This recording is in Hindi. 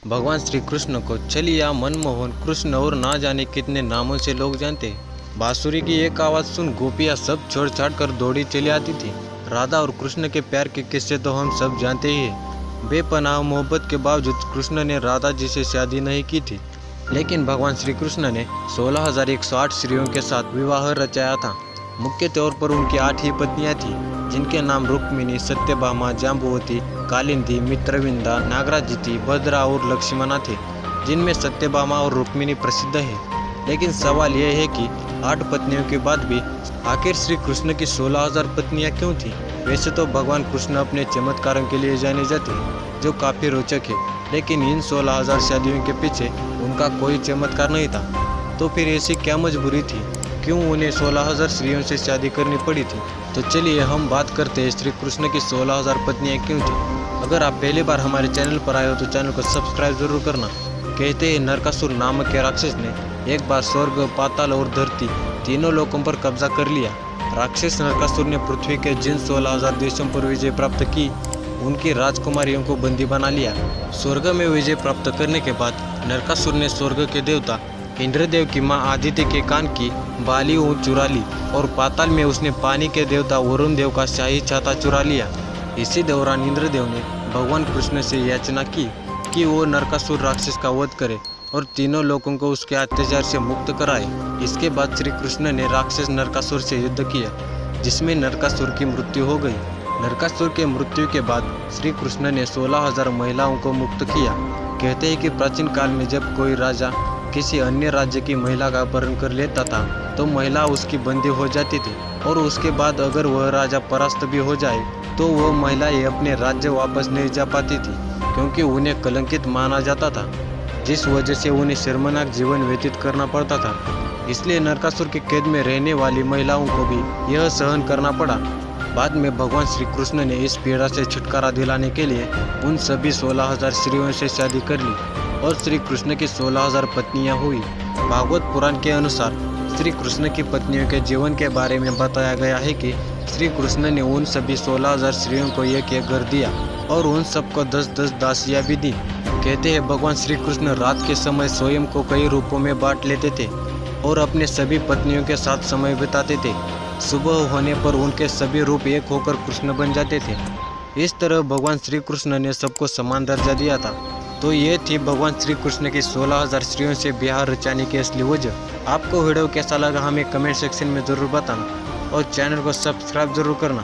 भगवान श्री कृष्ण को छलिया, मनमोहन, कृष्ण और ना जाने कितने नामों से लोग जानते। बांसुरी की एक आवाज़ सुन गोपियाँ सब छोड़ छाड़ कर दौड़ी चली आती थी। राधा और कृष्ण के प्यार के किस्से तो हम सब जानते ही हैं। बेपनाह मोहब्बत के बावजूद कृष्ण ने राधा जी से शादी नहीं की थी, लेकिन भगवान श्री कृष्ण ने 16,108 स्त्रियों के साथ विवाह रचाया था। मुख्य तौर पर उनकी 8 ही पत्नियां थीं, जिनके नाम रुक्मिणी, सत्यभामा, जाम्बुवती, कालिंदी, मित्रविंदा, नागराजिति, भद्रा और लक्ष्मणा थे, जिनमें सत्यभामा और रुक्मिणी प्रसिद्ध है। लेकिन सवाल यह है कि 8 पत्नियों के बाद भी आखिर श्री कृष्ण की 16,000 पत्नियां क्यों थीं? वैसे तो भगवान कृष्ण अपने चमत्कारों के लिए जाने जाते हैं, जो काफ़ी रोचक है, लेकिन इन 16,000 शादियों के पीछे उनका कोई चमत्कार नहीं था। तो फिर ऐसी क्या मजबूरी थी, क्यों उन्हें 16,000 स्त्रियों से शादी करनी पड़ी थी? तो चलिए हम बात करते हैं श्री कृष्ण की 16,000 पत्नियां क्यों थी। अगर आप पहली बार हमारे चैनल पर आए हो तो चैनल को सब्सक्राइब जरूर करना। कहते हैं नरकासुर नामक के राक्षस ने एक बार स्वर्ग, पाताल और धरती तीनों लोकों पर कब्जा कर लिया। राक्षस नरकासुर ने पृथ्वी के जिन 16,000 देशों पर विजय प्राप्त की, उनकी राजकुमारियों को बंदी बना लिया। स्वर्ग में विजय प्राप्त करने के बाद नरकासुर ने स्वर्ग के देवता इंद्रदेव की मां आदित्य के कान की बाली चुरा ली और पाताल में उसने पानी के देवता वरुण देव का शाही छाता चुरा लिया। इसी दौरान इंद्रदेव ने भगवान कृष्ण से याचना की कि वो नरकासुर राक्षस का वध करे और तीनों लोगों को उसके अत्याचार से मुक्त कराए। इसके बाद श्री कृष्ण ने राक्षस नरकासुर से युद्ध किया, जिसमें नरकासुर की मृत्यु हो गई। नरकासुर के मृत्यु के बाद श्री कृष्ण ने 16,000 महिलाओं को मुक्त किया। कहते हैं कि प्राचीन काल में जब कोई राजा किसी अन्य राज्य की महिला का अपहरण कर लेता था, तो महिला उसकी बंदी हो जाती थी, और उसके बाद अगर वह राजा परास्त भी हो जाए तो वह महिलाएं अपने राज्य वापस नहीं जा पाती थी, क्योंकि उन्हें कलंकित माना जाता था, जिस वजह से उन्हें शर्मनाक जीवन व्यतीत करना पड़ता था। इसलिए नरकासुर की कैद में रहने वाली महिलाओं को भी यह सहन करना पड़ा। बाद में भगवान श्री कृष्ण ने इस पीड़ा से छुटकारा दिलाने के लिए उन सभी 16,000 स्त्रियों से शादी कर ली और श्री कृष्ण की 16,000 पत्नियां हुई। भागवत पुराण के अनुसार श्री कृष्ण की पत्नियों के जीवन के बारे में बताया गया है कि श्री कृष्ण ने उन सभी 16,000 स्त्रियों को एक एक घर दिया और उन सबको 10-10 दासियां भी दी। कहते हैं भगवान श्री कृष्ण रात के समय स्वयं को कई रूपों में बांट लेते थे और अपने सभी पत्नियों के साथ समय बिताते थे। सुबह होने पर उनके सभी रूप एक होकर कृष्ण बन जाते थे। इस तरह भगवान श्री कृष्ण ने सबको समान दर्जा दिया था। तो ये थी भगवान श्री कृष्ण की 16,000 स्त्रियों से ब्याह रचाने की असली वजह। आपको वीडियो कैसा लगा हमें कमेंट सेक्शन में ज़रूर बताना और चैनल को सब्सक्राइब जरूर करना।